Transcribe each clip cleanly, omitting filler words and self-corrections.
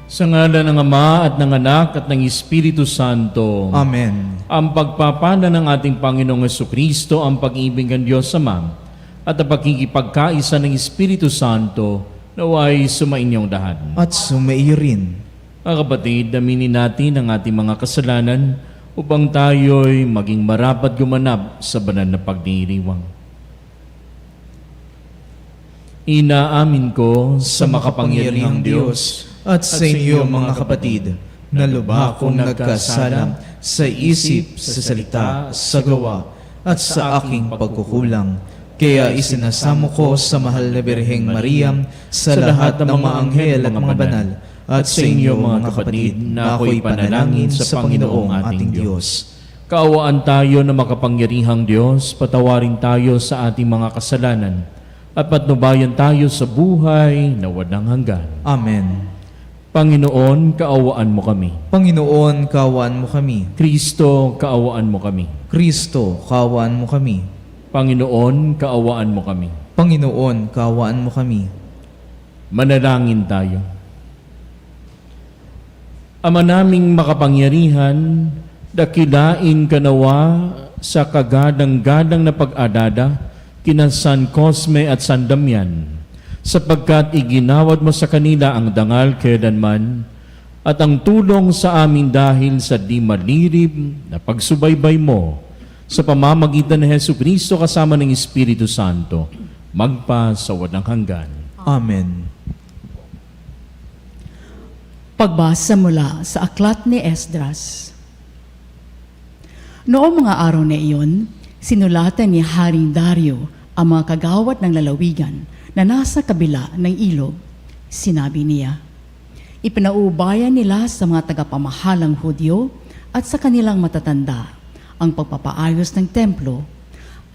Sa ngalan ng Ama at ng Anak at ng Espiritu Santo. Amen. Ang pagpapala ng ating Panginoong Jesucristo, ang pag-ibig ng Diyos Ama, at ang pagkikipagkaisa ng Espiritu Santo, naway sumainyong lahat. At sumaiyo rin. Mga kapatid, aminin natin ang ating mga kasalanan upang tayo'y maging marapat gumanap sa banal na pagdiriwang. Inaamin ko sa makapangyarihang Diyos at sa inyo mga kapatid, na lubha akong nagkasala sa isip, sa salita, sa gawa, at sa aking pagkukulang. Kaya isinasamo ko sa mahal na Birheng Maria, sa lahat ng mga anghel at mga banal, at sa inyo mga kapatid, na ako'y panalangin sa Panginoong ating Diyos. Kaawaan tayo na makapangyarihang Diyos, patawarin tayo sa ating mga kasalanan, at patnubayan tayo sa buhay na walang hanggan. Amen. Panginoon, kaawaan mo kami. Panginoon, kaawaan mo kami. Kristo, kaawaan mo kami. Kristo, kaawaan mo kami. Panginoon, kaawaan mo kami. Panginoon, kaawaan mo kami. Manalangin tayo. Ama naming makapangyarihan, dakilain ka nawa sa kagadang-gadang na pag-adada kina San Cosme at San Damian, sapagkat iginawad mo sa kanila ang dangal kailanman at ang tulong sa amin dahil sa di malirib na pagsubaybay mo sa pamamagitan ni Jesucristo kasama ng Espiritu Santo, magpa sa walang hanggan. Amen. Pagbasa mula sa aklat ni Esdras. Noong mga araw na iyon, sinulatan ni Haring Dario ang mga kagawad ng lalawigan na nasa kabila ng ilog. Sinabi niya, ipinaubayan nila sa mga tagapamahalang Hudyo at sa kanilang matatanda ang pagpapaayos ng templo.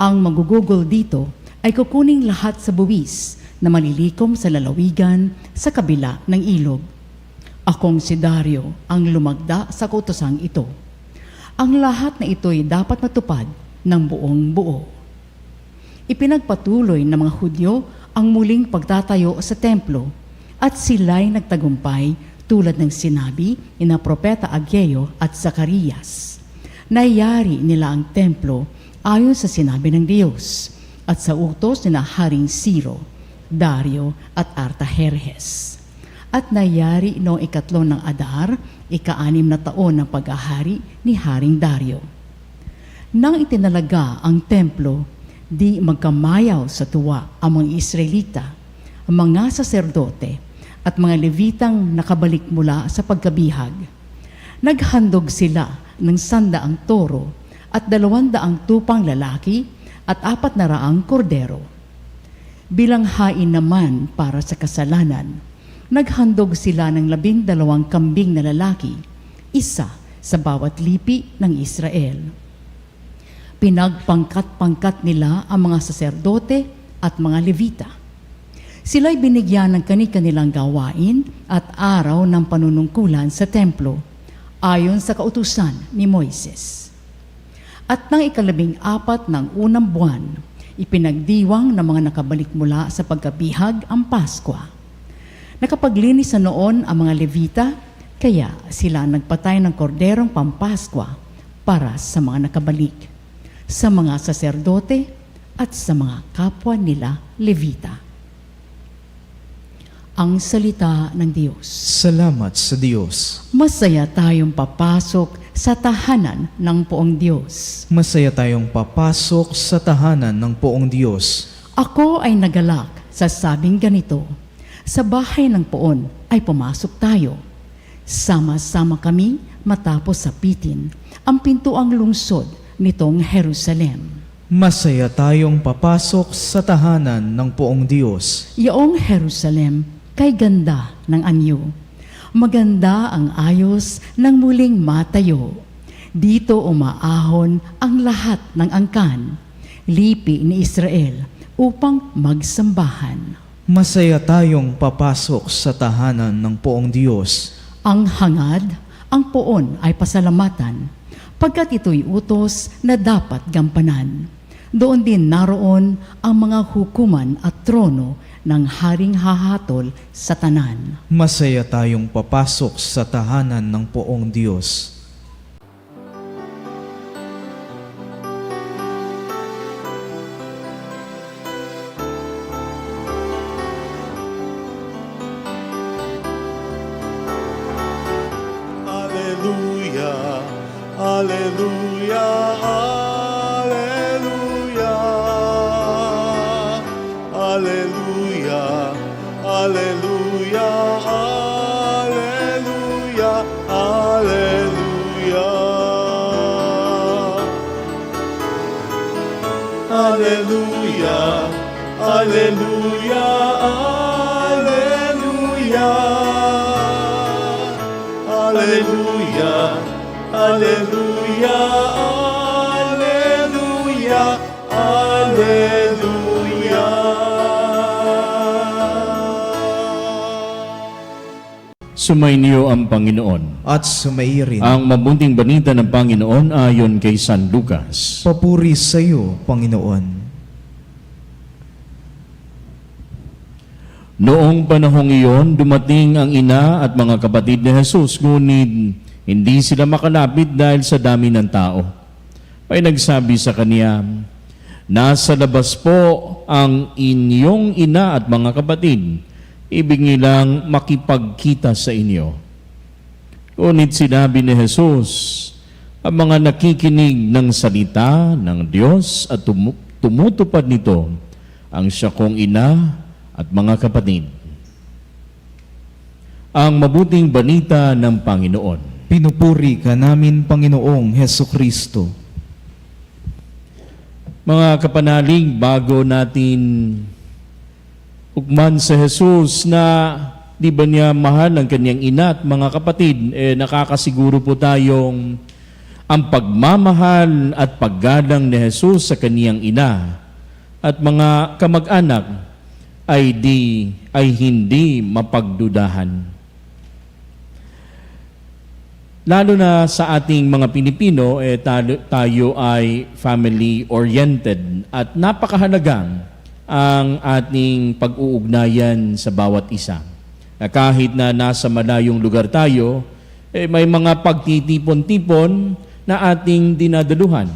Ang magugugol dito ay kukuning lahat sa buwis na malilikom sa lalawigan sa kabila ng ilog. Akong si Dario ang lumagda sa kautosang ito. Ang lahat na ito'y dapat matupad ng buong buo. Ipinagpatuloy ng mga Hudyo ang muling pagtatayo sa templo at sila'y nagtagumpay tulad ng sinabi ni na Propeta Ageo at Zacarias. Nayari nila ang templo ayon sa sinabi ng Diyos at sa utos ni na Haring Ciro, Dario at Artajerjes. At nayari noong 3 ng Adar, 6 na taon ng pag-ahari ni Haring Dario. Nang itinalaga ang templo, di magkamayaw sa tuwa ang mga Israelita, ang mga saserdote at mga Levitang nakabalik mula sa pagkabihag. Naghandog sila ng 100 toro at 200 tupang lalaki at 400 kordero. Bilang hain naman para sa kasalanan, naghandog sila ng 12 kambing na lalaki, isa sa bawat lipi ng Israel. Pinagpangkat-pangkat nila ang mga saserdote at mga Levita. Sila'y binigyan ng kani-kanilang gawain at araw ng panunungkulan sa templo, ayon sa kautusan ni Moises. At nang 14 ng unang buwan, ipinagdiwang ng mga nakabalik mula sa pagkabihag ang Pasko. Nakapaglinis na noon ang mga Levita, kaya sila nagpatay ng korderong pampaskwa para sa mga nakabalik, sa mga saserdote at sa mga kapwa nila Levita. Ang salita ng Diyos. Salamat sa Diyos. Masaya tayong papasok sa tahanan ng poong Diyos. Masaya tayong papasok sa tahanan ng poong Diyos. Ako ay nagalak sa sabing ganito, sa bahay ng poon ay pumasok tayo. Sama-sama kami matapos sapitin ang pintuang lungsod nitong Jerusalem. Masaya tayong papasok sa tahanan ng poong Diyos. Yaong Jerusalem, kay ganda ng anyo. Maganda ang ayos ng muling matayo. Dito umaahon ang lahat ng angkan, lipi ni Israel, upang magsambahan. Masaya tayong papasok sa tahanan ng poong Diyos. Ang hangad, ang poon ay pasalamatan, pagkat ito'y utos na dapat gampanan. Doon din naroon ang mga hukuman at trono ng haring hahatol sa tanan. Masaya tayong papasok sa tahanan ng poong Diyos. Alleluia, alleluia, alleluia. Alleluia, alleluia, alleluia, alleluia. Alleluia, alleluia, alleluia. Alleluia, alleluia, alleluia, alleluia. Sumainyo ang Panginoon. At sumairin. Ang mabuting balita ng Panginoon ayon kay San Lucas. Papuri sa iyo, Panginoon. Noong panahong iyon, dumating ang ina at mga kapatid ni Jesus, ngunit hindi sila makalapit dahil sa dami ng tao. Ay nagsabi sa kaniya, "Nasa labas po ang inyong ina at mga kapatid. Ibig nilang makipagkita sa inyo." Ngunit sinabi ni Jesus, ang mga nakikinig ng salita ng Diyos at tumutupad nito, ang siya kong ina at mga kapatid. Ang mabuting balita ng Panginoon. Pinupuri ka namin, Panginoong Heso Kristo. Mga kapanalig, bago natin ugman sa Jesus na di ba niya mahal ang kanyang ina at mga kapatid, nakakasiguro po tayong ang pagmamahal at paggalang ni Jesus sa kanyang ina at mga kamag-anak ay hindi mapagdudahan. Lalo na sa ating mga Pilipino, tayo ay family-oriented at napakahalaga ang ating pag-uugnayan sa bawat isa. Na kahit na nasa malayong lugar tayo, may mga pagtitipon-tipon na ating dinadaluhan.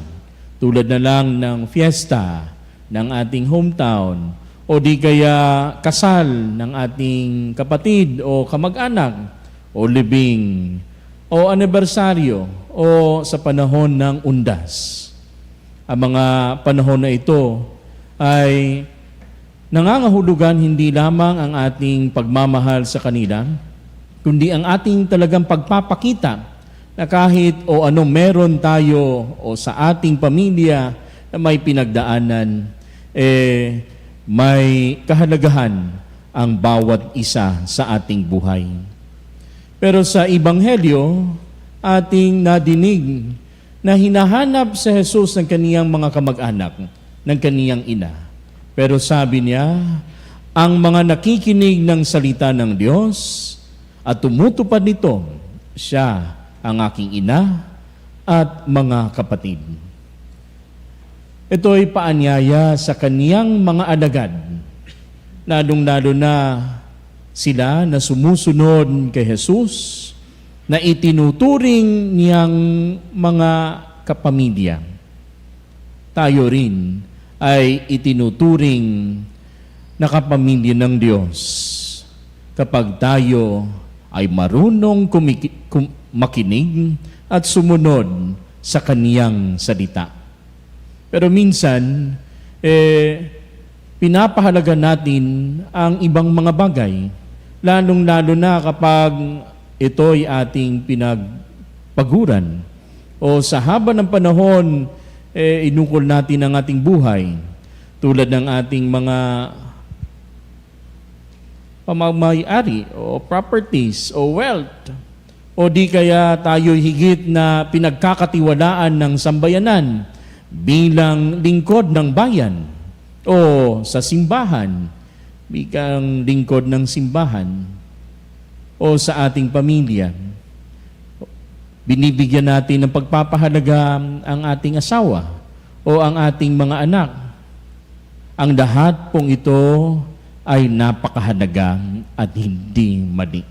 Tulad na lang ng fiesta ng ating hometown o di kaya kasal ng ating kapatid o kamag-anak o libing o anibersaryo o sa panahon ng undas. Ang mga panahon na ito ay nangangahulugan hindi lamang ang ating pagmamahal sa kanila, kundi ang ating talagang pagpapakita na kahit o ano meron tayo o sa ating pamilya na may pinagdaanan, may kahalagahan ang bawat isa sa ating buhay. Pero sa Ebanghelyo, ating nadinig na hinahanap si Jesus ng kaniyang mga kamag-anak, ng kaniyang ina. Pero sabi niya, ang mga nakikinig ng salita ng Diyos at tumutupad nito, siya ang aking ina at mga kapatid. Ito'y paanyaya sa kaniyang mga alagad, lalong-lalo na sila na sumusunod kay Jesus, na itinuturing niyang mga kapamilya. Tayo rin ay itinuturing na kapamilya ng Diyos kapag tayo ay marunong makinig at sumunod sa kaniyang salita. Pero minsan, pinapahalaga natin ang ibang mga bagay, lalong-lalo na kapag ito'y ating pinagpaguran o sa haba ng panahon, inukol natin ang ating buhay tulad ng ating mga pamamayari o properties o wealth o di kaya tayo higit na pinagkakatiwalaan ng sambayanan bilang lingkod ng bayan o sa simbahan, bilang lingkod ng simbahan o sa ating pamilya. Binibigyan natin ng pagpapahalaga ang ating asawa o ang ating mga anak. Ang lahat pong ito ay napakahalaga at hindi mali.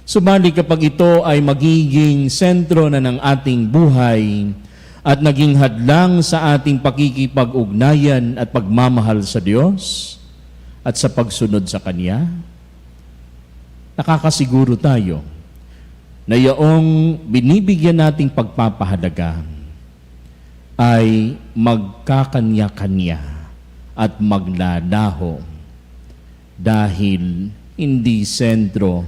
Subalit kapag ito ay magiging sentro na ng ating buhay at naging hadlang sa ating pakikipag-ugnayan at pagmamahal sa Diyos at sa pagsunod sa Kanya, nakakasiguro tayo na yaong binibigyan nating pagpapahalaga ay magkakanya-kanya at maglalaho dahil hindi sentro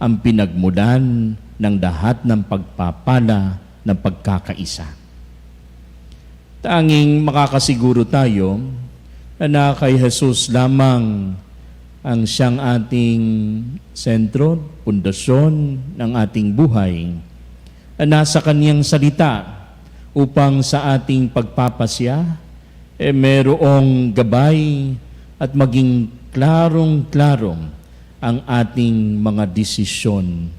ang pinagmulan ng lahat ng pagpapala ng pagkakaisa. Tanging makakasiguro tayo na kay Jesus lamang ang siyang ating sentro, pundasyon ng ating buhay, na nasa Kaniyang salita upang sa ating pagpapasya, merong gabay at maging klarong-klarong ang ating mga desisyon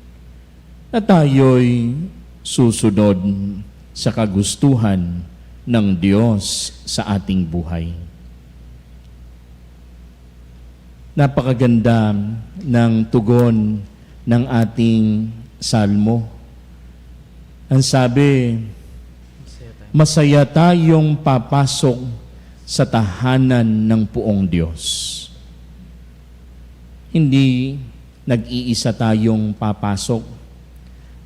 na tayo'y susunod sa kagustuhan ng Diyos sa ating buhay. Napakaganda ng tugon ng ating salmo. Ang sabi, masaya tayong papasok sa tahanan ng puong Diyos. Hindi nag-iisa tayong papasok,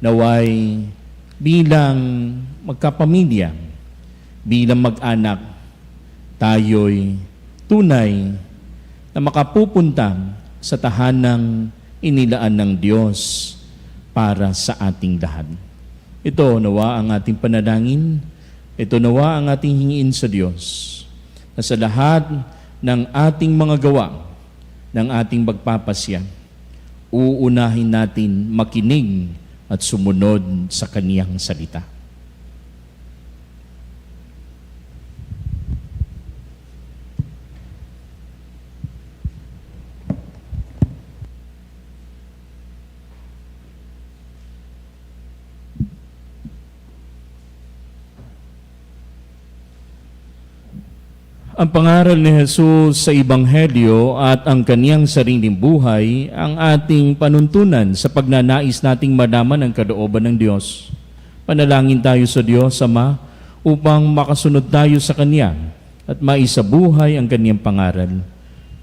naway bilang magkapamilya, bilang mag-anak, tayo'y tunay na makapupunta sa tahanang inilaan ng Diyos para sa ating lahat. Ito nawa ang ating panalangin, ito nawa ang ating hingiin sa Diyos, na sa lahat ng ating mga gawa, ng ating magpapasya, uunahin natin makinig at sumunod sa Kaniyang salita. Ang pangaral ni Jesus sa Ebanghelyo at ang Kaniyang sariling buhay ang ating panuntunan sa pagnanais nating malaman ang kalooban ng Diyos. Panalangin tayo sa Diyos, Ama, upang makasunod tayo sa Kanya at maisabuhay ang Kaniyang pangaral.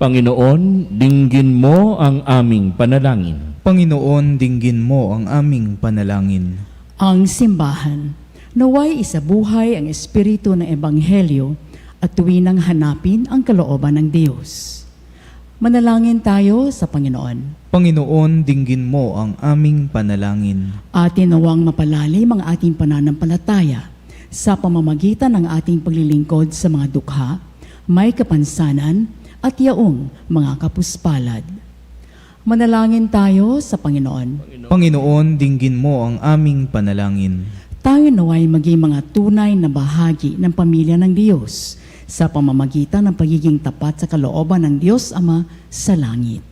Panginoon, dinggin mo ang aming panalangin. Panginoon, dinggin mo ang aming panalangin. Ang simbahan, naway isabuhay ang espiritu ng Ebanghelyo at tuwinang hanapin ang kalooban ng Diyos. Manalangin tayo sa Panginoon. Panginoon, dinggin mo ang aming panalangin. Atin nawang mapalalim ang ating pananampalataya sa pamamagitan ng ating paglilingkod sa mga dukha, may kapansanan at yaong mga kapuspalad. Manalangin tayo sa Panginoon. Panginoon, dinggin mo ang aming panalangin. Tayo naway maging mga tunay na bahagi ng pamilya ng Diyos sa pamamagitan ng pagiging tapat sa kalooban ng Diyos Ama sa langit.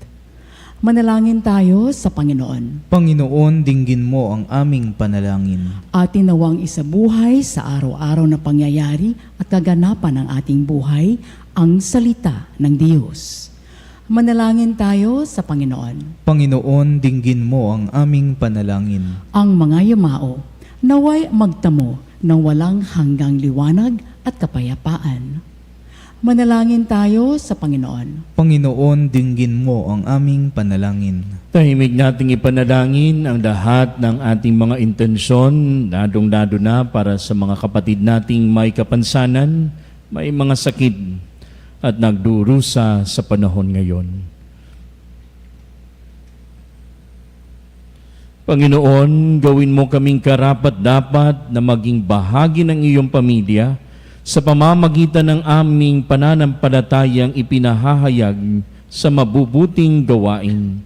Manalangin tayo sa Panginoon. Panginoon, dinggin mo ang aming panalangin. Atin nawang isabuhay sa araw-araw na pangyayari at kaganapan ng ating buhay ang salita ng Diyos. Manalangin tayo sa Panginoon. Panginoon, dinggin mo ang aming panalangin. Ang mga yumao, naway magtamo ng walang hanggang liwanag at kapayapaan. Manalangin tayo sa Panginoon. Panginoon, dinggin mo ang aming panalangin. Tahimik nating ipanalangin ang lahat ng ating mga intensyon, ladong-lado na para sa mga kapatid nating may kapansanan, may mga sakit at nagdurusa sa panahon ngayon. Panginoon, gawin mo kaming karapat-dapat na maging bahagi ng iyong pamilya sa pamamagitan ng aming pananampalatayang ipinahahayag sa mabubuting gawain.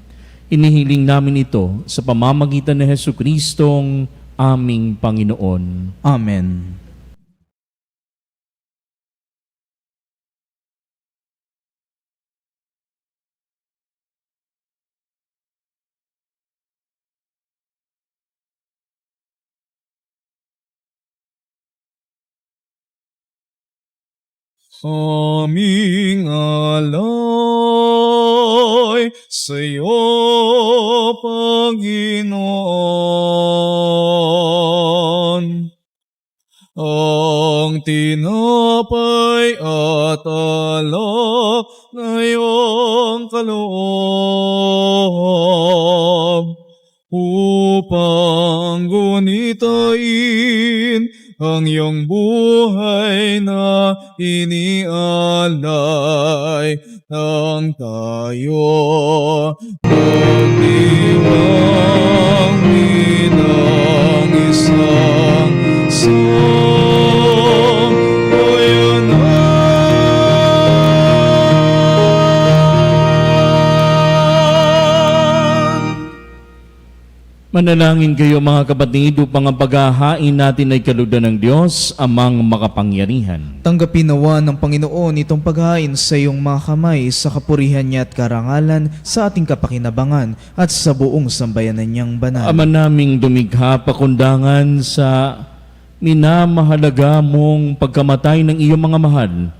Inihiling namin ito sa pamamagitan ni Jesucristong aming Panginoon. Amen. Aming alay sa iyo, Panginoon. Ang tinapay at alak na iyong kaloob upang gunitain ang iyong buhay na inialay nang tayo magdiwang ng isang Manalangin kayo mga kapatid upang ang paghahain natin ay kalugdan ng Diyos, Amang makapangyarihan. Tanggapin nawa ng Panginoon itong paghain sa iyong mga kamay sa kapurihan niya at karangalan sa ating kapakinabangan at sa buong sambayanan niyang banal. Ama naming dumikha, pakundangan sa minamahalaga mong pagkamatay ng iyong mga mahal.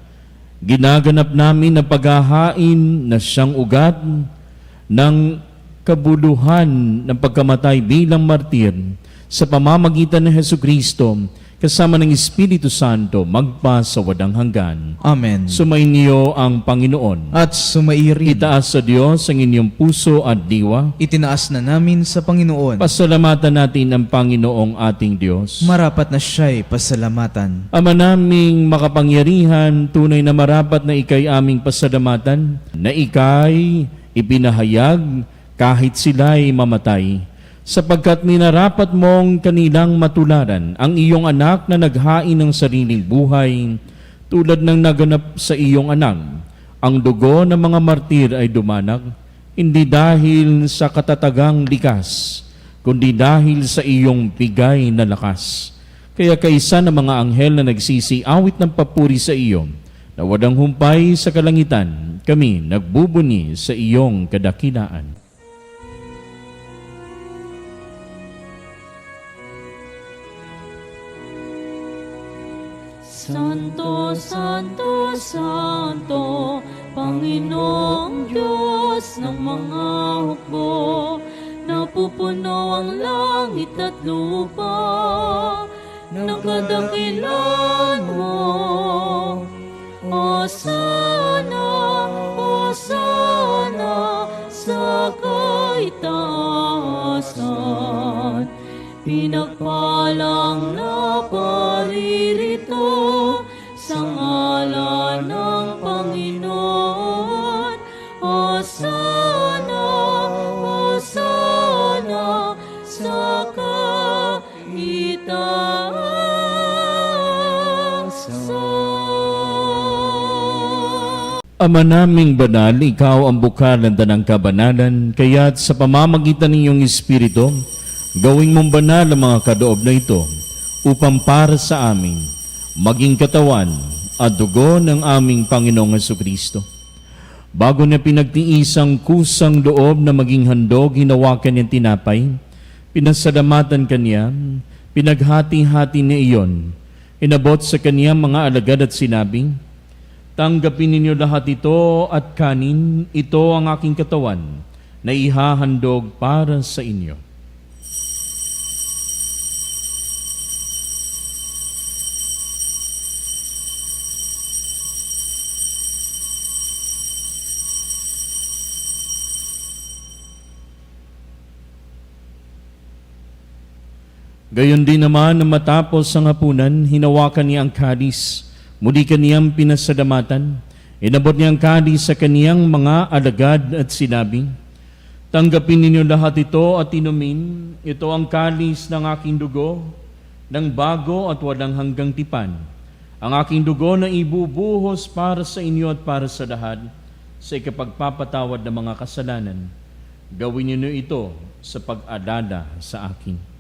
Ginaganap namin ang paghahain na siyang ugat ng kabuluhan ng pagkamatay bilang martir sa pamamagitan ng Hesukristo kasama ng Espiritu Santo magpa sa wadang hanggan. Amen. Sumainyo ang Panginoon. At sumairin. Itaas sa Diyos ang inyong puso at diwa. Itinaas na namin sa Panginoon. Pasalamatan natin ang Panginoong ating Diyos. Marapat na siya'y pasalamatan. Ama naming makapangyarihan, tunay na marapat na ikay aming pasalamatan, na ikay ipinahayag kahit sila'y mamatay, sapagkat minarapat mong kanilang matularan ang iyong anak na naghain ng sariling buhay, tulad ng naganap sa iyong anak. Ang dugo ng mga martir ay dumanag, hindi dahil sa katatagang likas, kundi dahil sa iyong bigay na lakas. Kaya kaisa ng mga anghel na nagsisiawit ng papuri sa iyo, na wadang humpay sa kalangitan, kami nagbubuni sa iyong kadakilaan. Santo, Santo, Santo, Panginoong Diyos ng mga hukbo, napupuno ang langit at lupa ng kadakilan mo. Hosana, Hosana sa kaitaasan, pinagpalang na paririto sa ngalan ng Panginoon. Hosana, Hosana sa kaitaasan. Ama naming banal, ikaw ang bukal ng danang kabanalan, kaya't sa pamamagitan ng iyong Espiritu, gawing mong banal ang mga kadoob na ito, upang para sa amin, maging katawan at dugo ng aming Panginoong Hesukristo. Bago niya pinagtiis ang kusang loob na maging handog, hinawakan niyang tinapay, pinasalamatan kanya, pinaghati-hati niya iyon, inabot sa kaniyang mga alagad at sinabi, "Tanggapin ninyo lahat ito at kanin, ito ang aking katawan na ihahandog para sa inyo." Gayon din naman na matapos ang hapunan, hinawakan niya ang kalis, muli kaniyang pinasalamatan, inabot niya ang kalis sa kaniyang mga alagad at sinabi, "Tanggapin ninyo lahat ito at inumin, ito ang kalis ng aking dugo, ng bago at walang hanggang tipan. Ang aking dugo na ibubuhos para sa inyo at para sa lahat, sa ikapagpapatawad ng mga kasalanan. Gawin niyo ito sa pag-alala sa akin."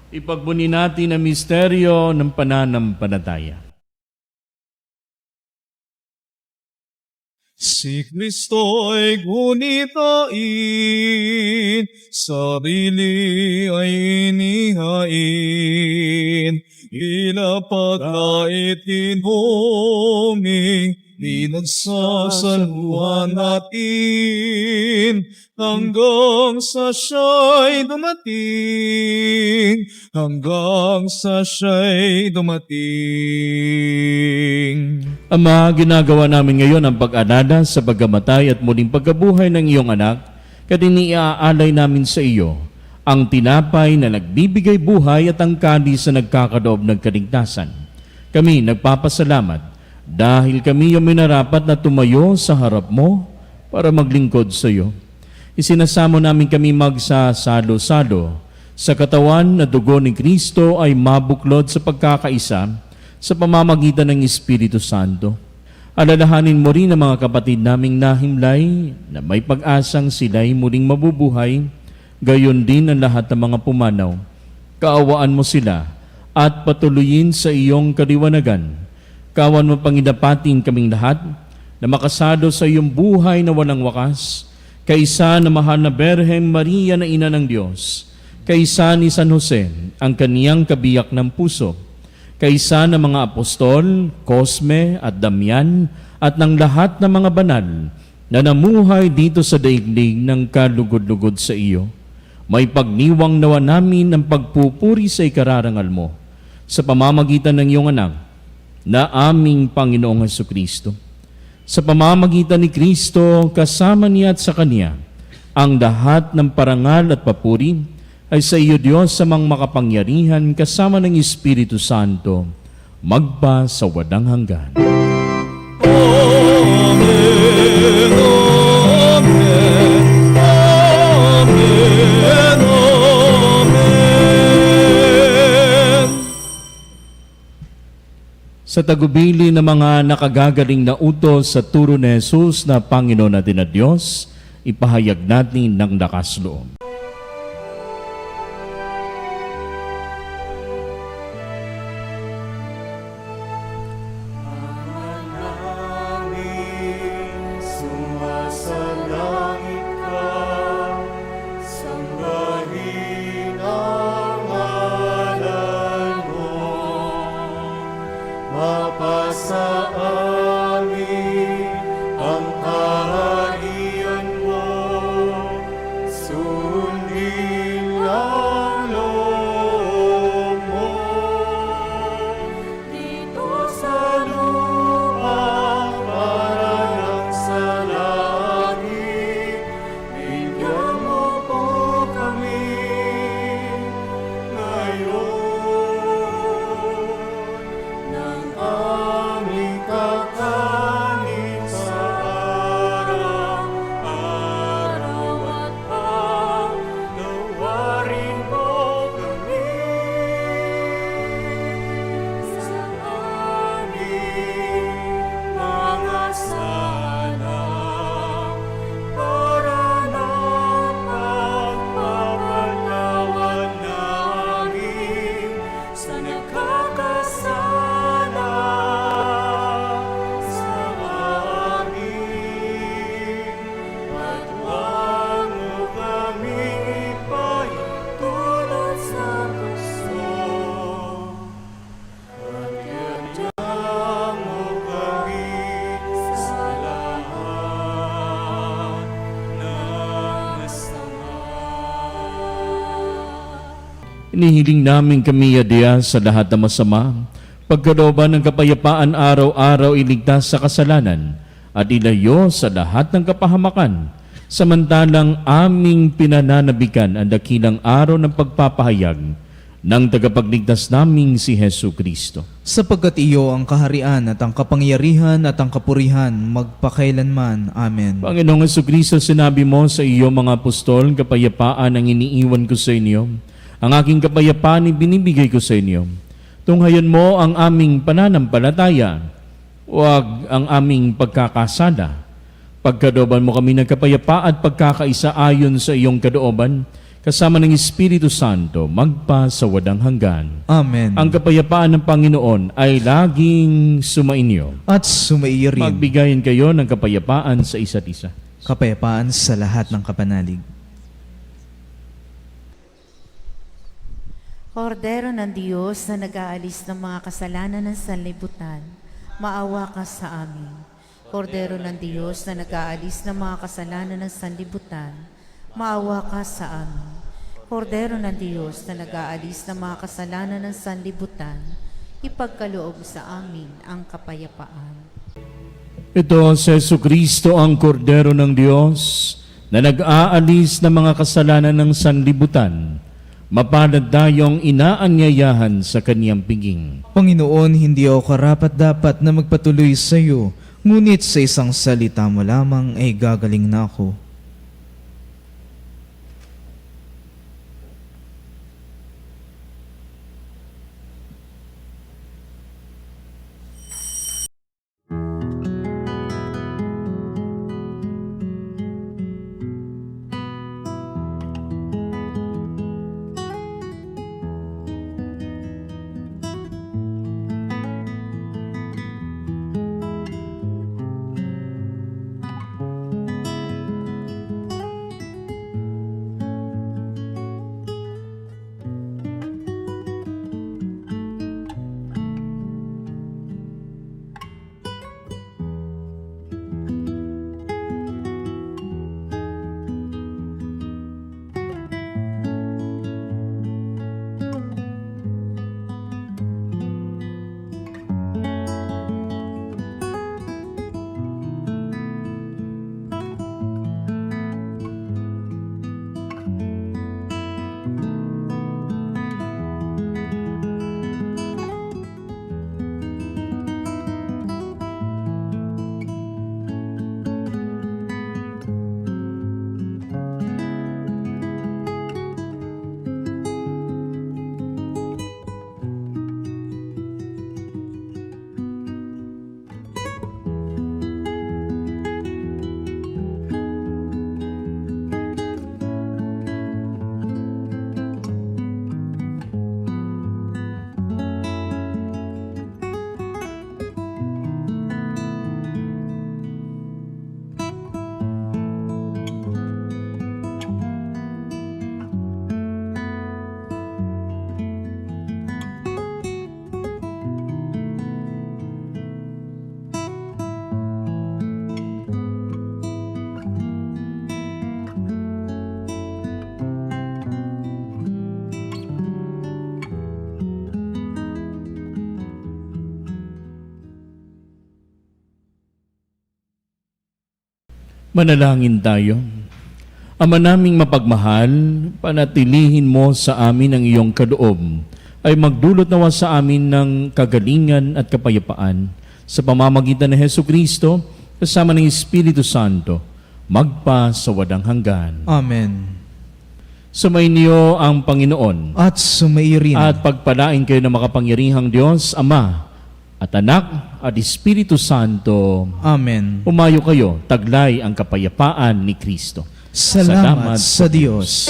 Ipagbuni natin ang misteryo ng pananampalataya. Si Kristo'y gunitain, sarili ay inihain, ilapagkait inuming, pinagsasaluhan natin, hanggang sa siya'y dumating, hanggang sa siya'y dumating. Ama, ginagawa namin ngayon ang pag-alala sa pagkamatay at muling pagkabuhay ng iyong anak, kadiniaalay namin sa iyo ang tinapay na nagbibigay buhay at ang kalis na nagkakadoob ng kaligtasan. Kami nagpapasalamat dahil kami yung minarapat na tumayo sa harap mo para maglingkod sa iyo. Isinasamo namin kami magsasalo-salo sa katawan na dugo ni Kristo ay mabuklod sa pagkakaisa sa pamamagitan ng Espiritu Santo. Alalahanin mo rin ang mga kapatid naming nahimlay na may pag-asang sila'y muling mabubuhay, gayon din ang lahat ng mga pumanaw. Kaawaan mo sila at patuloyin sa iyong kaliwanagan. Kawan mo panginapating kaming lahat na makasado sa iyong buhay na walang wakas, kaisa na mahal na Berhen Maria na Ina ng Diyos, kaisa ni San Jose, ang kaniyang kabiyak ng puso, kaisa ng mga apostol, Cosme at Damian, at ng lahat ng mga banal na namuhay dito sa daigdig ng kalugod-lugod sa iyo. May pagniwang nawa namin ang pagpupuri sa ikararangal mo sa pamamagitan ng iyong anak na aming Panginoong Hesukristo. Sa pamamagitan ni Kristo, kasama niya at sa Kanya, ang lahat ng parangal at papuri ay sa iyo, Diyos, sa mga makapangyarihan kasama ng Espiritu Santo, magpa sa walang hanggan. Amen, amen, amen, amen. Sa tagubili ng mga nakagagaling na utos sa turo ni Jesus na Panginoon natin at Diyos, ipahayag natin ng lakas loob. Sumasalangit ka, sambahin ang ngalan mo. Mapasa amin ang kaharian mo, sundin ang loob mo. Dito sa lupa, parang sa langit, bigyan mo po kami ngayon ng aming kakanin sa araw-araw at pagnawarin mo kami sa aming mga sala para napagpapalawan namin sa nagkakasala sa amin. At huwag mo kaming ipahintulot sa tukso, at iadya mo kami sa lahat ng masama. Inihiling namin kami, Yadya, sa lahat ng masama, pagkalooban ng kapayapaan araw-araw iligtas sa kasalanan at ilayo sa lahat ng kapahamakan, samantalang aming pinananabikan ang dakilang araw ng pagpapahayag ng tagapagligtas naming si Hesu Kristo. Sapagkat iyo ang kaharian at ang kapangyarihan at ang kapurihan magpakailanman. Amen. Panginoong Jesucristo, sinabi mo sa iyo mga apostol, kapayapaan ang iniiwan ko sa inyo. Ang aking kapayapaan ibinibigay ko sa inyo. Tunghayan mo ang aming pananampalataya, huwag ang aming pagkakasala. Pagkadooban mo kami ng kapayapaan at pagkakaisa ayon sa iyong kadooban, kasama ng Espiritu Santo, magpa sa wadang hanggan. Amen. Ang kapayapaan ng Panginoon ay laging sumainyo. At sumaiyo rin Magbigayan kayo ng kapayapaan sa isa't isa. kapayapaan sa lahat ng kapanalig. Kordero ng Diyos na nag-aalis ng mga kasalanan ng sanlibutan, maawa ka sa amin. Kordero ng Diyos na nag-aalis ng mga kasalanan ng sanlibutan, maawa ka sa amin. Kordero ng Diyos na nag-aalis ng mga kasalanan ng sanlibutan, ipagkaloob sa amin ang kapayapaan. Ito si Jesucristo ang Kordero ng Diyos na nag-aalis ng mga kasalanan ng sanlibutan. Mapalad tayong inaanyayahan sa kaniyang piging. Panginoon, hindi ako karapat-dapat na magpatuloy sa iyo, ngunit sa isang salita mo lamang ay gagaling na ako. Manalangin tayo. Ama naming mapagmahal, panatilihin mo sa amin ang iyong kaloob, ay magdulot nawa sa amin ng kagalingan at kapayapaan sa pamamagitan ng Jesucristo kasama ng Espiritu Santo, magpa sa wadang hanggan. Amen. Sumainyo ang Panginoon At sumaiyo rin at pagpalain kayo ng makapangyarihang Diyos, Ama at Anak at Espiritu Santo. Amen. Umayo kayo, taglay ang kapayapaan ni Kristo. Salamat sa Diyos.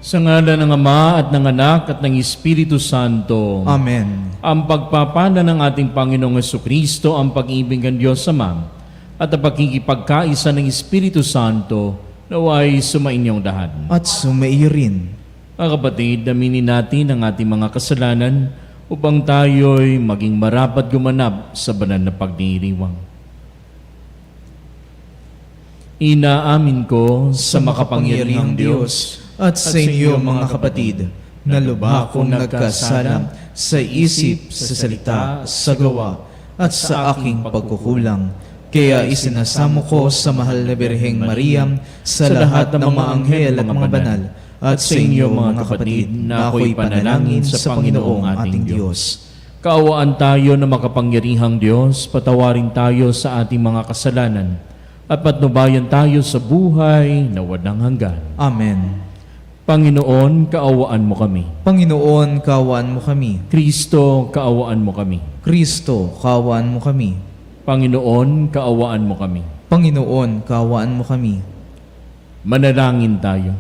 Sa ngalan ng Ama at ng Anak at ng Espiritu Santo. Amen. Ang pagpapala ng ating Panginoong Jesucristo, ang pag-ibig ng Diyos Ama, at ang pagkikipagkaisa ng Espiritu Santo, naway sumainyong lahat. At sumaiyo rin. Mga kapatid, aminin natin ang ating mga kasalanan upang tayo'y maging marapat gumanap sa banal na pagdiriwang. Inaamin ko sa makapangyarihang Diyos at sa inyo mga kapatid, na lubha kong nagkasala sa isip, sa salita, sa gawa, at sa aking pagkukulang. Kaya isinasamo ko sa mahal na Birheng Maria, sa lahat ng mga anghel at mga banal, at sa inyo mga kapatid, na ako'y panalangin sa Panginoong ating Diyos. Kaawaan tayo na makapangyarihang Diyos, patawarin tayo sa ating mga kasalanan, at patnubayan tayo sa buhay na walang hanggan. Amen. Panginoon, kaawaan mo kami. Panginoon, kaawaan mo kami. Kristo, kaawaan mo kami. Kristo, kaawaan mo kami. Panginoon, kaawaan mo kami. Panginoon, kaawaan mo kami. Manalangin tayo.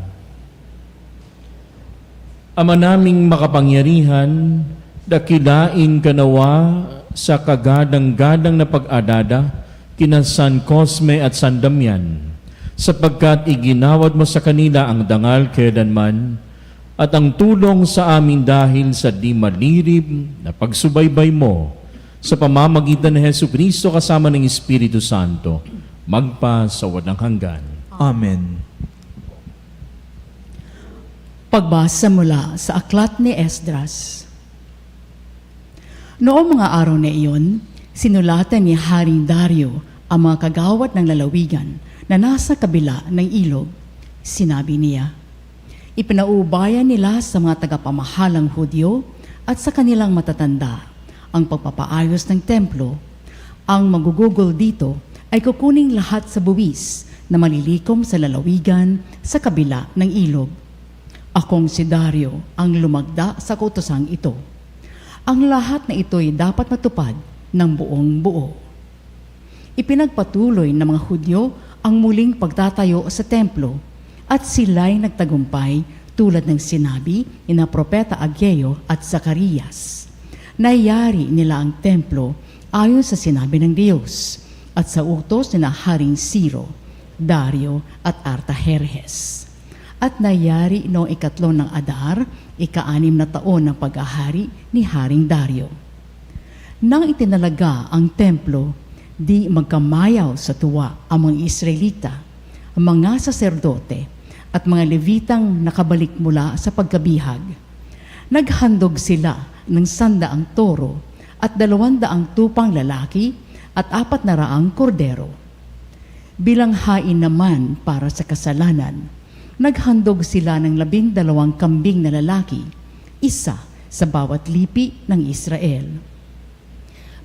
Ama naming makapangyarihan, dakilain ka nawa sa kagadang-gadang na pag-adada kina San Cosme at San Damian, sapagkat iginawad mo sa kanila ang dangal kailanman at ang tulong sa amin dahil sa di malirib na pagsubaybay mo sa pamamagitan ni Jesucristo kasama ng Espiritu Santo, magpa sa walang hanggan. Amen. Pagbasa mula sa aklat ni Esdras. Noong mga araw na iyon, sinulatan ni Haring Dario ang mga kagawad ng lalawigan na nasa kabila ng ilog. Sinabi niya, ipinaubayan nila sa mga tagapamahalang Hudyo at sa kanilang matatanda ang pagpapaayos ng templo. Ang magugugol dito ay kukuning lahat sa buwis na malilikom sa lalawigan sa kabila ng ilog. Akong si Dario ang lumagda sa kautosang ito. Ang lahat na ito'y dapat matupad ng buong buo. Ipinagpatuloy ng mga Hudyo ang muling pagtatayo sa templo at sila'y nagtagumpay tulad ng sinabi ni na Propeta Ageo at Zacarias. Nayari nila ang templo ayon sa sinabi ng Diyos at sa utos ni na Haring Ciro, Dario at Artajerjes. At nayari noong 3 ng Adar, 6 na taon ng pag-ahari ni Haring Dario. Nang itinalaga ang templo, di magkamayaw sa tuwa ang mga Israelita, ang mga saserdote at mga Levitang nakabalik mula sa pagkabihag. Naghandog sila ng 100 toro at 200 tupang lalaki at 400 kordero. Bilang hain naman para sa kasalanan, naghandog sila ng 12 kambing na lalaki, isa sa bawat lipi ng Israel.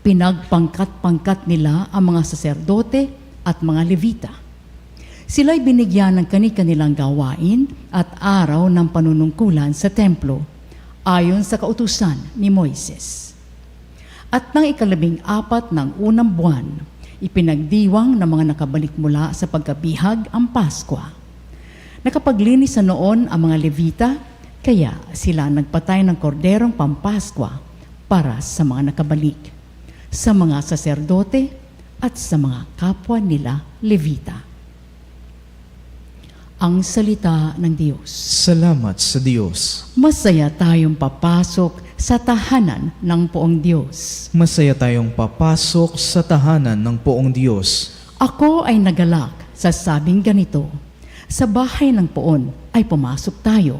Pinagpangkat-pangkat nila ang mga saserdote at mga Levita. Sila'y binigyan ng kani-kanilang gawain at araw ng panunungkulan sa templo, ayon sa kautusan ni Moises. At nang 14 ng unang buwan, ipinagdiwang ng mga nakabalik mula sa pagkabihag ang Paskwa. Nakapaglinis sa noon ang mga Levita, kaya sila nagpatay ng korderong pampaskwa para sa mga nakabalik, sa mga saserdote at sa mga kapwa nila Levita. Ang salita ng Diyos. Salamat sa Diyos. Masaya tayong papasok sa tahanan ng poong Diyos. Masaya tayong papasok sa tahanan ng poong Diyos. Ako ay nagalak sa sabing ganito, sa bahay ng poon ay pumasok tayo.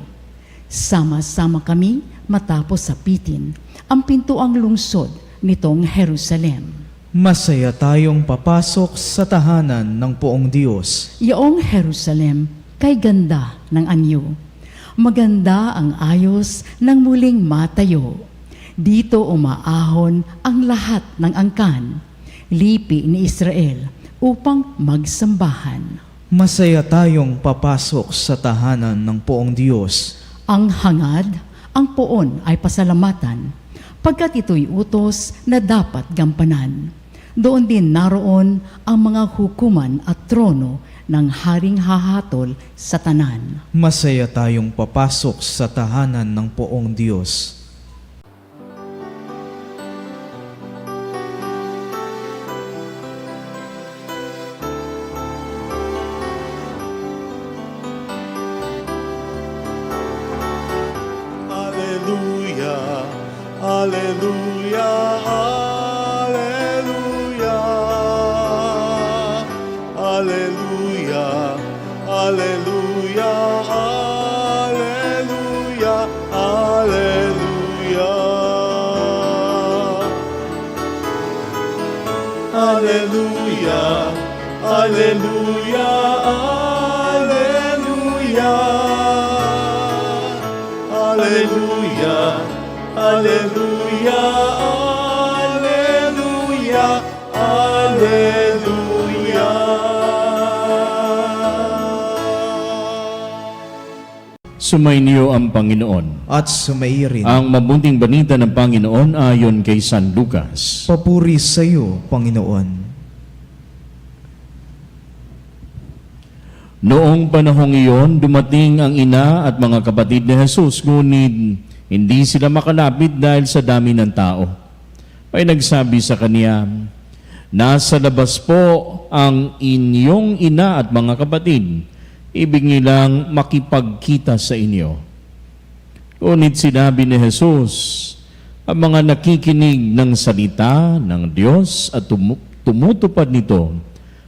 Sama-sama kami matapos sapitin ang pintuang lungsod nitong Jerusalem. Masaya tayong papasok sa tahanan ng poong Diyos. Yaong Jerusalem kay ganda ng anyo. Maganda ang ayos ng muling matayo. Dito umaahon ang lahat ng angkan, lipi ni Israel upang magsambahan. Masaya tayong papasok sa tahanan ng poong Diyos. Ang hangad, ang poon ay pasalamatan, pagkat ito'y utos na dapat gampanan. Doon din naroon ang mga hukuman at trono ng haring hahatol sa tanan. Masaya tayong papasok sa tahanan ng poong Diyos. Alleluia, alleluia, alleluia, alleluia, alleluia, alleluia, alleluia. Alleluia, alleluia, alleluia. Alleluia, alleluia, alleluia, alleluia. Sumainyo ang Panginoon. At sumairin. Ang mabuting balita ng Panginoon ayon kay San Lucas. Papuri sa iyo, Panginoon. Noong panahong iyon, dumating ang ina at mga kapatid ni Jesus, ngunit hindi sila makalapit dahil sa dami ng tao. Ay nagsabi sa kanya, "Nasa labas po ang inyong ina at mga kapatid. Ibig nilang makipagkita sa inyo." Ngunit sinabi ni Jesus, ang mga nakikinig ng salita ng Diyos at tumutupad nito,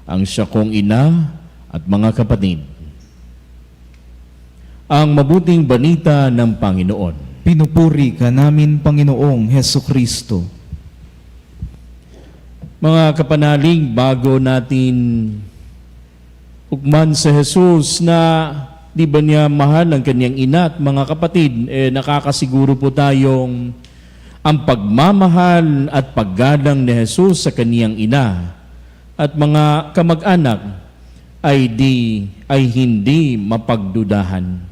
ang siya kong ina at mga kapatid. Ang mabuting balita ng Panginoon. Pinupuri ka namin, Panginoong Heso Kristo. Mga kapanalig, bago natin hukman sa Jesus na di ba niya mahal ang kanyang ina at mga kapatid, nakakasiguro po tayong ang pagmamahal at paggalang ni Jesus sa kanyang ina at mga kamag-anak ay hindi mapagdudahan.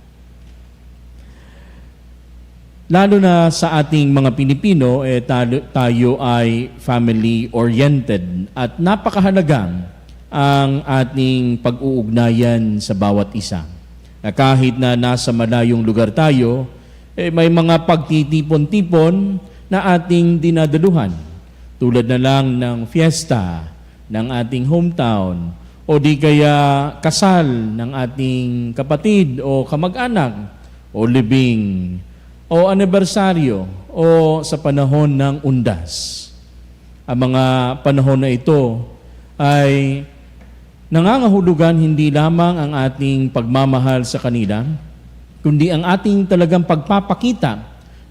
Lalo na sa ating mga Pilipino, tayo ay family-oriented at napakahalaga ang ating pag-uugnayan sa bawat isa. Na kahit na nasa malayong lugar tayo, may mga pagtitipon-tipon na ating dinadaluhan. Tulad na lang ng fiesta ng ating hometown, o di kaya kasal ng ating kapatid o kamag-anak, o libing, o anibersaryo, o sa panahon ng undas. Ang mga panahon na ito ay nangangahulugan hindi lamang ang ating pagmamahal sa kanila, kundi ang ating talagang pagpapakita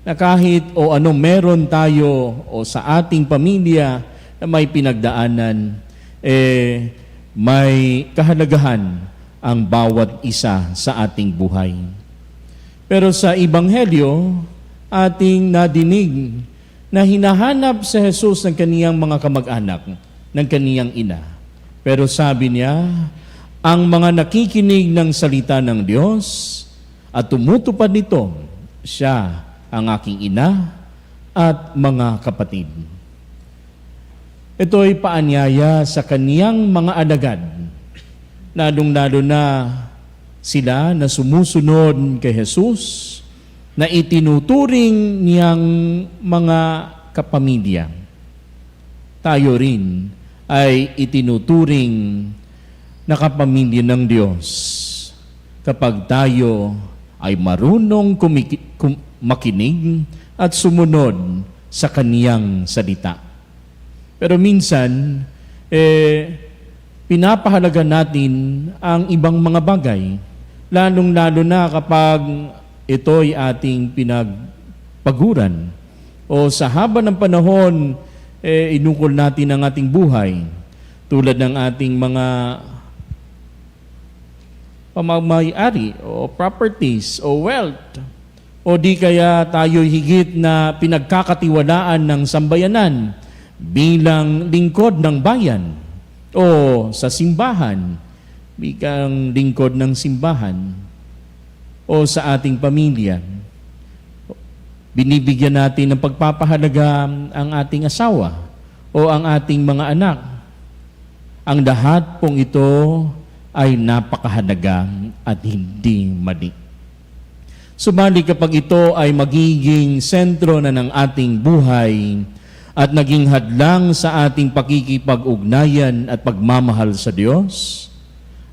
na kahit o ano meron tayo o sa ating pamilya na may pinagdaanan, may kahalagahan ang bawat isa sa ating buhay. Pero sa Ebanghelyo, ating nadinig na hinahanap sa Jesus ng kaniyang mga kamag-anak, ng kaniyang ina. Pero sabi niya, ang mga nakikinig ng salita ng Diyos at tumutupad nito, siya ang aking ina at mga kapatid. Ito'y paanyaya sa kaniyang mga alagad, lalong-lalo na sila na sumusunod kay Jesus, na itinuturing niyang mga kapamilya. Tayo rin ay itinuturing na kapamilya ng Diyos kapag tayo ay marunong makinig at sumunod sa kaniyang salita. Pero minsan, pinapahalaga natin ang ibang mga bagay, lalong-lalo na kapag ito'y ating pinagpaguran o sa haba ng panahon, inukol natin ang ating buhay tulad ng ating mga pamamayari o properties o wealth, o di kaya tayo higit na pinagkakatiwalaan ng sambayanan bilang lingkod ng bayan o sa simbahan, bilang lingkod ng simbahan o sa ating pamilya. Binibigyan natin ng pagpapahalaga ang ating asawa o ang ating mga anak. Ang lahat pong ito ay napakahalaga at hindi mali. Subalit kapag ito ay magiging sentro na ng ating buhay at naging hadlang sa ating pakikipag-ugnayan at pagmamahal sa Diyos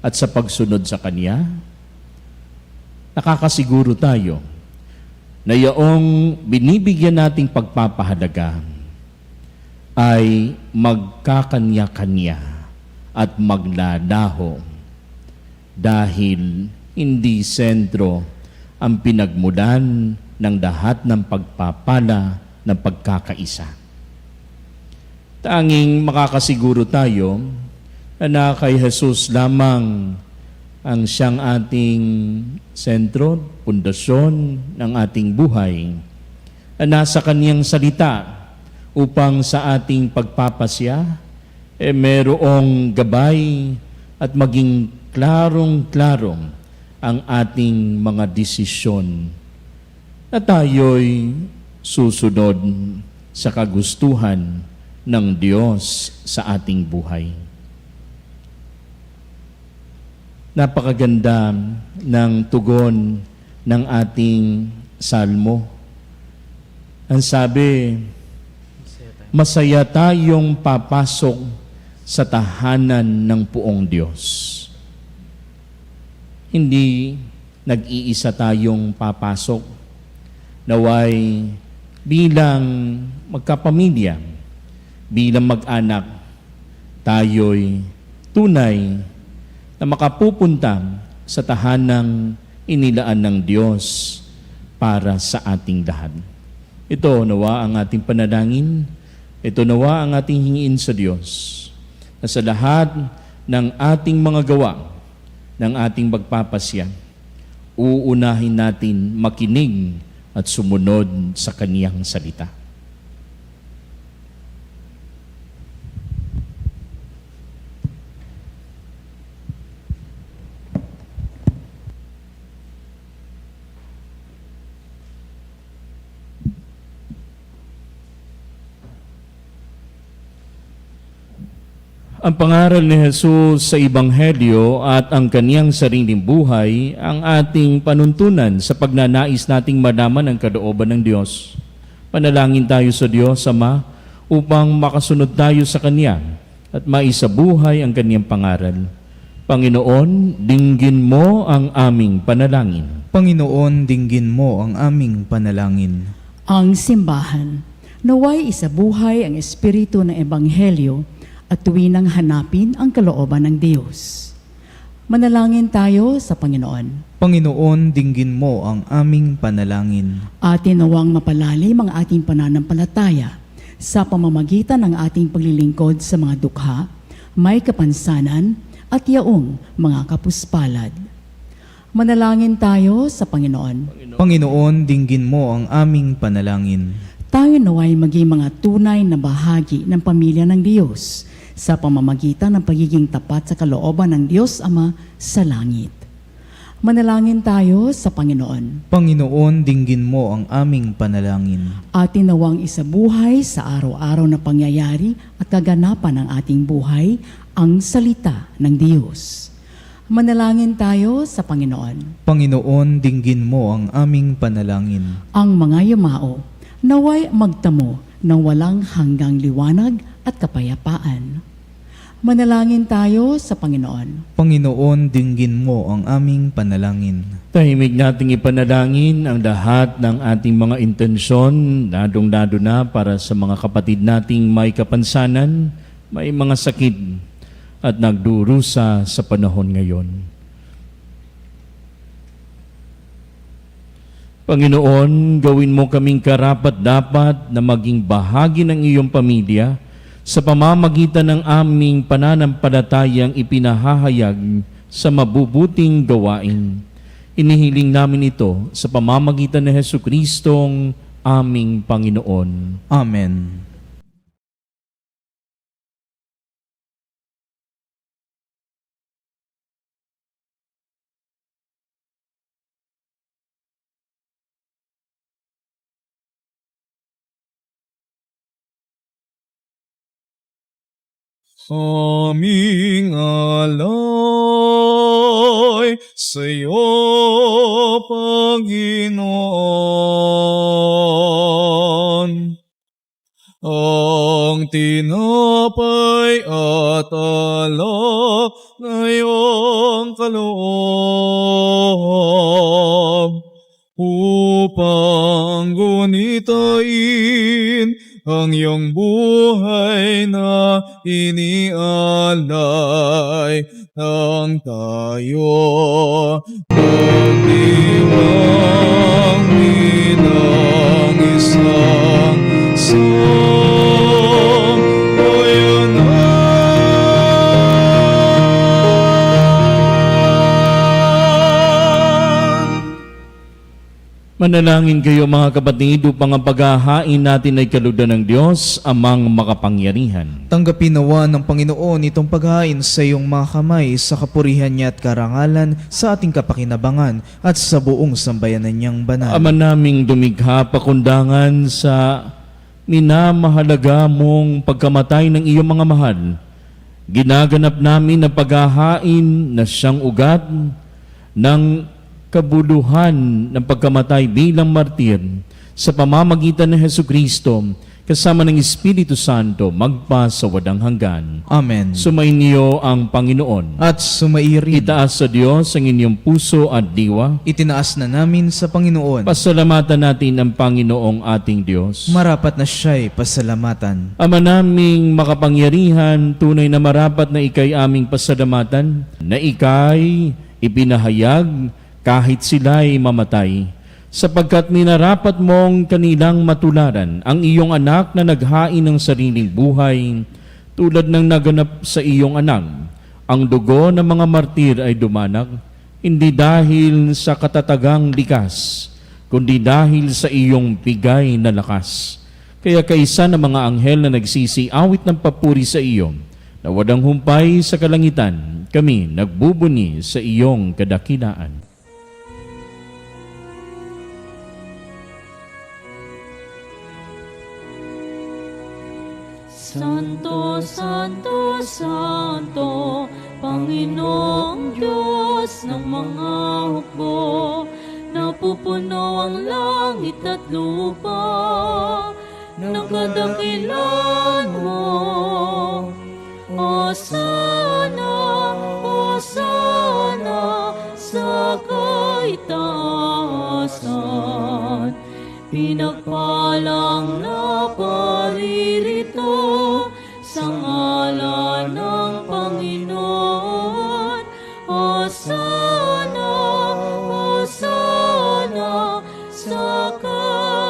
at sa pagsunod sa Kanya, nakakasiguro tayo na yaong binibigyan nating pagpapahalaga ay magkakanya-kanya at maglalaho dahil hindi sentro ang pinagmulan ng lahat ng pagpapala ng pagkakaisa. Tanging makakasiguro tayo na kay Jesus lamang ang siyang ating sentro, pundasyon ng ating buhay, na nasa kaniyang salita upang sa ating pagpapasya, merong gabay at maging klarong-klarong ang ating mga desisyon na tayo'y susunod sa kagustuhan ng Diyos sa ating buhay. Napakaganda ng tugon ng ating salmo. Ang sabi, masaya tayong papasok sa tahanan ng puong Diyos. Hindi nag-iisa tayong papasok. Naway bilang magkapamilya, bilang mag-anak, tayo'y tunay na makapupunta sa tahanang inilaan ng Diyos para sa ating lahat. Ito nawa ang ating panalangin, ito nawa ang ating hingiin sa Diyos, na sa lahat ng ating mga gawa, ng ating pagpapasya, uunahin natin makinig at sumunod sa Kaniyang salita. Ang pangaral ni Jesus sa Ebanghelyo at ang kaniyang sariling buhay ang ating panuntunan sa pagnanais nating malaman ang kalooban ng Diyos. Panalangin tayo sa Diyos, Ama, upang makasunod tayo sa Kanya at maisabuhay ang Kaniyang pangaral. Panginoon, dinggin mo ang aming panalangin. Panginoon, dinggin mo ang aming panalangin. Ang simbahan, naway isabuhay ang espiritu ng Ebanghelyo at tuwinang hanapin ang kalooban ng Diyos. Manalangin tayo sa Panginoon. Panginoon, dinggin mo ang aming panalangin. Atin nawang mapalalim ang ating pananampalataya sa pamamagitan ng ating paglilingkod sa mga dukha, may kapansanan at yaong mga kapuspalad. Manalangin tayo sa Panginoon. Panginoon, dinggin mo ang aming panalangin. Tayo naway maging mga tunay na bahagi ng pamilya ng Diyos sa pamamagitan ng pagiging tapat sa kalooban ng Diyos Ama sa langit. Manalangin tayo sa Panginoon. Panginoon, dinggin mo ang aming panalangin. Atin nawang isabuhay sa araw-araw na pangyayari at kaganapan ng ating buhay ang salita ng Diyos. Manalangin tayo sa Panginoon. Panginoon, dinggin mo ang aming panalangin. Ang mga yumao naway magtamo ng walang hanggang liwanag at kapayapaan. Manalangin tayo sa Panginoon. Panginoon, dinggin mo ang aming panalangin. Tahimik nating ipanalangin ang lahat ng ating mga intensyon, ladong-lado na para sa mga kapatid nating may kapansanan, may mga sakit at nagdurusa sa panahon ngayon. Panginoon, gawin mo kaming karapat-dapat na maging bahagi ng iyong pamilya sa pamamagitan ng aming pananampalatayang ipinahahayag sa mabubuting gawain. Inihiling namin ito sa pamamagitan ni Jesucristong aming Panginoon. Amen. Aming alay sa iyo, Panginoon. Ang tinapay at alak na iyong kaloob upang gunitain ang iyong buhay na inialay ng tayo magdiwang bilang isang sambayanan. Manalangin kayo mga kapatid upang ang paghahain natin ay kalugdan ng Diyos, amang makapangyarihan. Tanggapin nawa ng Panginoon itong paghain sa iyong mga kamay sa kapurihan niya at karangalan sa ating kapakinabangan at sa buong sambayanan niyang banal. Ama naming dumikha pakundangan sa minamahalaga mong pagkamatay ng iyong mga mahal, Ginaganap namin ang paghahain na siyang ugat ng kabuluhan ng pagkamatay bilang martir sa pamamagitan ng Hesukristo kasama ng Espiritu Santo magpa sa wadang hanggan. Amen. Sumainyo ang Panginoon. At sumairin, Itaas sa Diyos ang inyong puso at diwa. itinaas na namin sa Panginoon. Pasalamatan natin ang Panginoong ating Diyos. Marapat na siya'y pasalamatan. Ama naming makapangyarihan, tunay na marapat na ikay aming pasalamatan, na ikay ipinahayag kahit sila'y mamatay, sapagkat minarapat mong kanilang matularan ang iyong anak na naghain ng sariling buhay, tulad ng naganap sa iyong anak. Ang dugo ng mga martir ay dumanag, hindi dahil sa katatagang likas, kundi dahil sa iyong bigay na lakas. Kaya kaisa ng mga anghel na nagsisiawit ng papuri sa iyo, na wadang humpay sa kalangitan, kami nagbubuni sa iyong kadakilaan. Santo, Santo, Santo, Panginoong Diyos ng mga hukbo, napupuno ang langit at lupa ng kadakilan mo. Hosana, Hosana, sa kaitaasan, pinagpalang na paririto sa ngalan ng Panginoon. Hosana, Hosana, sa kaitaasan.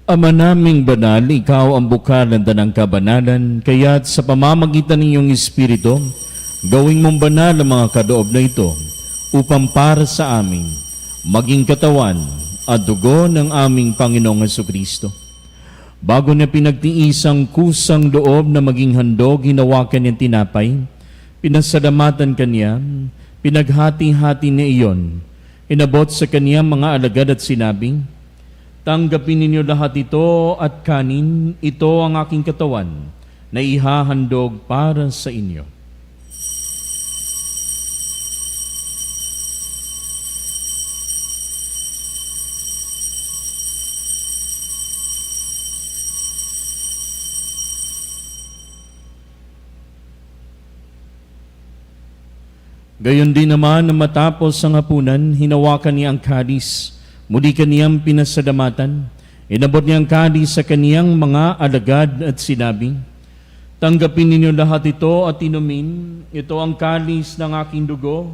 Ama naming banal, ikaw ang bukalan ng kabanalan, kaya't sa pamamagitan ng iyong Espiritu, gawing mong banal ang mga kadoob na ito, upang para sa amin, maging katawan at dugo ng aming Panginoong Hesukristo. Bago na pinagtiisang kusang loob na maging handog, hinawakan niyang tinapay, pinasalamatan kaniya, pinaghati-hati niya iyon, inabot sa kaniyang mga alagad at sinabing, tanggapin ninyo lahat ito at kanin, ito ang aking katawan na ihahandog para sa inyo. Gayon din naman na matapos ang hapunan, hinawakan niya ang kalis. Muli kaniyang pinasalamatan, inabot niya ang kalis sa kaniyang mga alagad at sinabi, tanggapin ninyo lahat ito at inumin, ito ang kalis ng aking dugo,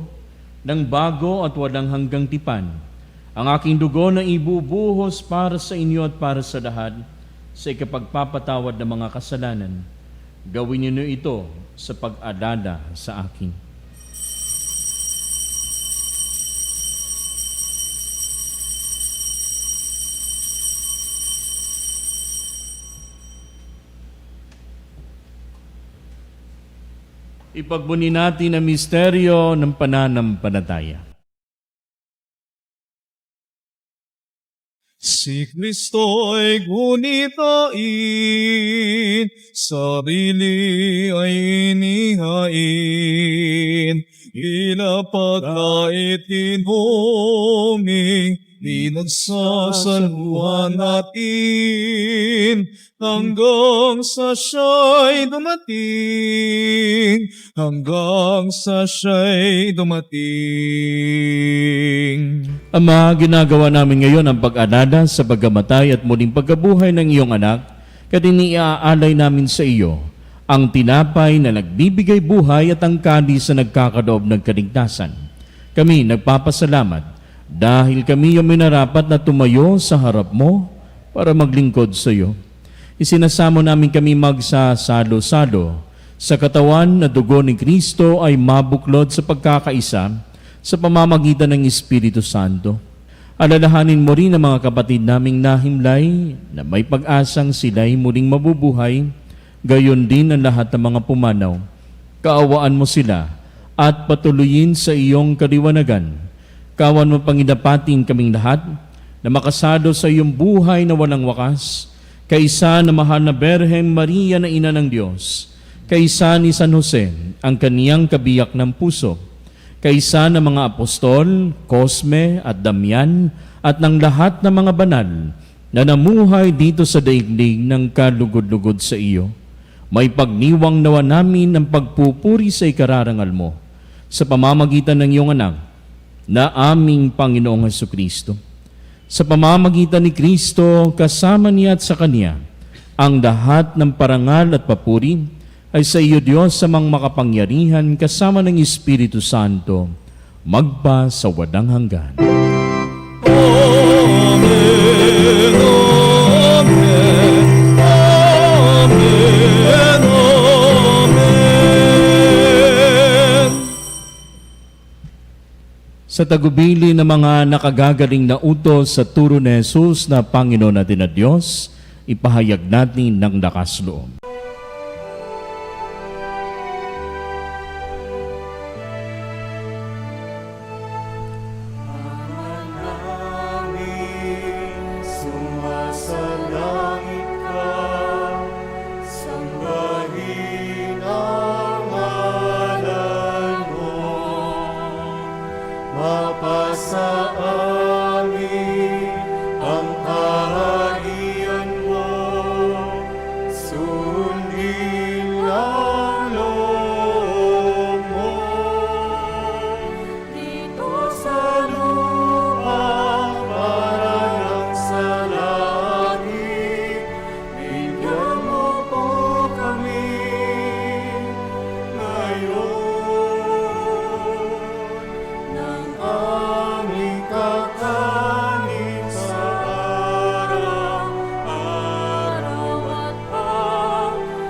ng bago at walang hanggang tipan. Ang aking dugo na ibubuhos para sa inyo at para sa lahat, sa ikapagpapatawad ng mga kasalanan. Gawin niyo ito sa pag-alala sa akin. Ipagbuni natin ang misteryo ng pananampalataya. Si Kristo'y gunitain, sarili ay inihain, inapagkait inuming, pinagsasaluhan natin, hanggang sa siya'y dumating, hanggang sa siya'y dumating. Ama, ginagawa namin ngayon ang pag-alala sa pagkamatay at muling pagkabuhay ng iyong anak, kaya iniaalay namin sa iyo ang tinapay na nagbibigay buhay at ang kalis na nagkakadoob ng kaligtasan. Kami nagpapasalamat dahil kami yung minarapat na tumayo sa harap mo para maglingkod sa iyo. Isinasamo namin kami magsasalo-salo sa katawan na dugo ni Kristo ay mabuklod sa pagkakaisa sa pamamagitan ng Espiritu Santo. Alalahanin mo rin ang mga kapatid naming nahimlay na may pag-asang sila'y muling mabubuhay, gayon din ang lahat ng mga pumanaw. Kaawaan mo sila at patuloyin sa iyong kaliwanagan. Kawan mo panginapating kaming lahat na makasado sa iyong buhay na walang wakas, kaysa na mahal na Berhen Maria na Ina ng Diyos, kaysa ni San Jose, ang kaniyang kabiyak ng puso, kaysa ng mga apostol, Cosme at Damian, at ng lahat ng mga banal na namuhay dito sa daigdig ng kalugod-lugod sa iyo. May pagniwang nawa namin ng pagpupuri sa ikararangal mo sa pamamagitan ng iyong anak na aming Panginoong Hesukristo. Sa pamamagitan ni Kristo, kasama niya at sa Kanya, ang lahat ng parangal at papuri ay sa iyo, Diyos, sa mga makapangyarihan kasama ng Espiritu Santo, magpa sa wadang hanggan. Amen, Amen, Amen, Amen. Sa tagubili ng mga nakagagaling na utos sa turo ni Jesus na Panginoon natin na Diyos, ipahayag natin ng lakas loob. Sumasalangit ka, sambahin ang ngalan mo. Mapasa amin ang kaharian mo, sundin ang loob mo. Dito sa lupa, parang sa langit, bigyan mo po kami ngayon ng aming kakanin sa araw-araw at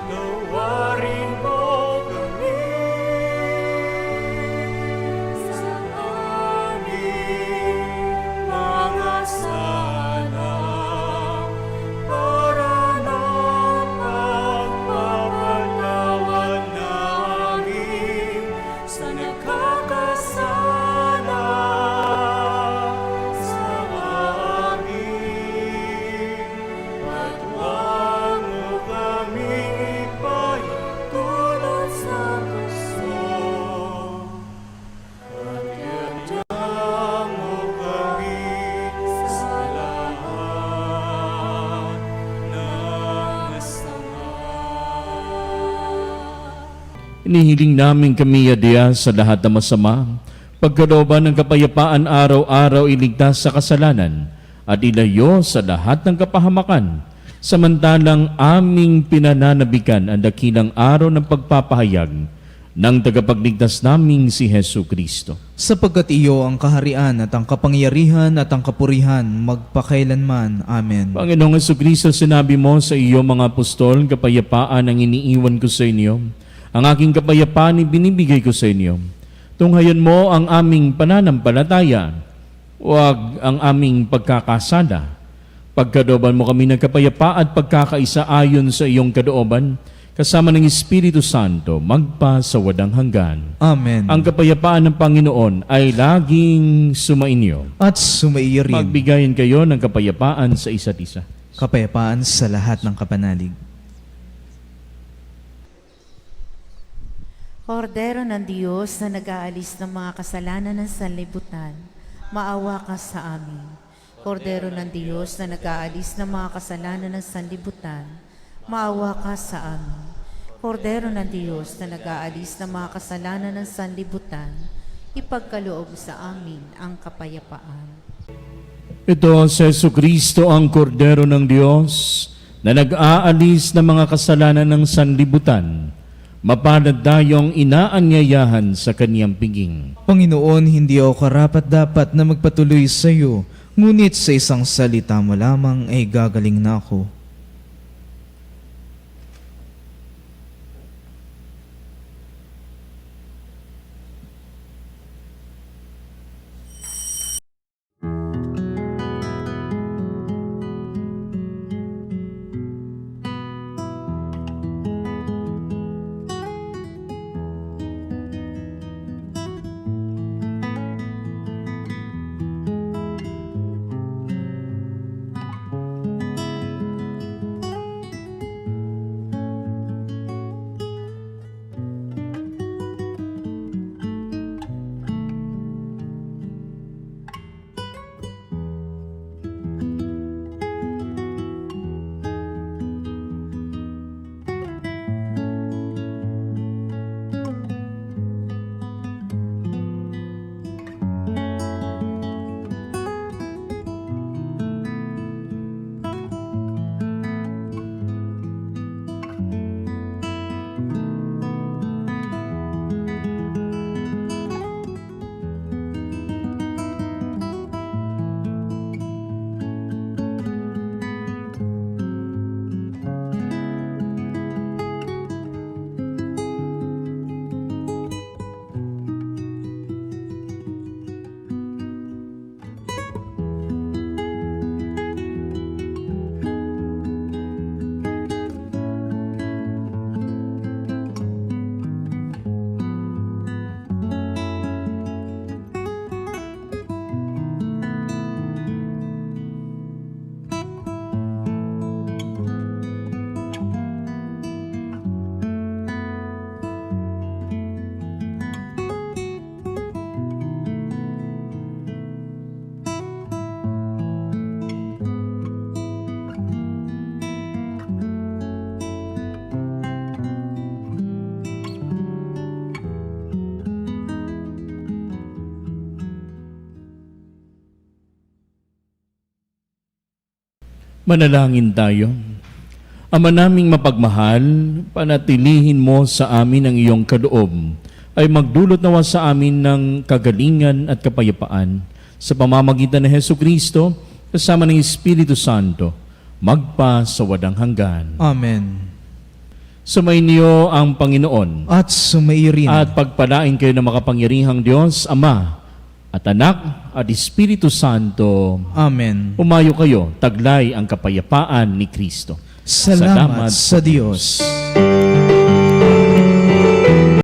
paglawarin mo kami sa aming mga sala para na pagpapatawad namin sa nagkakasala sa amin. At huwag mo kaming ipahintulot sa puso, at yadya mo kami sa lahat ng masama. Inihiling namin kami, Yadya, sa lahat ng masama, pagkalooban ng kapayapaan araw-araw iligtas sa kasalanan at ilayo sa lahat ng kapahamakan, samantalang aming pinananabikan ang dakilang araw ng pagpapahayag ng tagapagligtas naming si Hesu Kristo. Sapagkat iyo ang kaharian at ang kapangyarihan at ang kapurihan magpakailanman. Amen. Panginoong Jesucristo, sinabi mo sa iyo mga apostol, kapayapaan ang iniiwan ko sa inyo. Ang aking kapayapaan ibinibigay ko sa inyo. Tunghayan mo ang aming pananampalataya, huwag ang aming pagkakasala. Pagkalooban mo kami ng kapayapaan at pagkakaisa ayon sa iyong kalooban, kasama ng Espiritu Santo, magpa sa wadang hanggan. Amen. Ang kapayapaan ng Panginoon ay laging sumainyo. At sumaiyo rin Magbigayin kayo ng kapayapaan sa isa't isa. kapayapaan sa lahat ng kapanalig. Kordero ng Diyos na nag-aalis ng mga kasalanan ng sanlibutan, maawa ka sa amin. Kordero ng Diyos na nag-aalis ng mga kasalanan ng sanlibutan, maawa ka sa amin. Kordero ng Diyos na nag-aalis ng mga kasalanan ng sanlibutan, ipagkaloob sa amin ang kapayapaan. Ito si Jesucristo, ang Kordero ng Diyos na nag-aalis ng mga kasalanan ng sanlibutan. Mapalad tayong inaanyayahan sa kaniyang piging. Panginoon, hindi ako karapat-dapat na magpatuloy sa iyo, ngunit sa isang salita mo lamang ay gagaling na ako. Manalangin tayo. Ama naming mapagmahal, panatilihin mo sa amin ang iyong kaloob, ay magdulot nawa sa amin ng kagalingan at kapayapaan sa pamamagitan ng Hesukristo kasama ng Espiritu Santo, magpa sa wadang hanggan. Amen. Sumainyo ang Panginoon At sumairin. at pagpalain kayo ng makapangyarihang Diyos, Ama at Anak at Espiritu Santo. Amen. Umayo kayo, taglay ang kapayapaan ni Kristo. Salamat sa Diyos.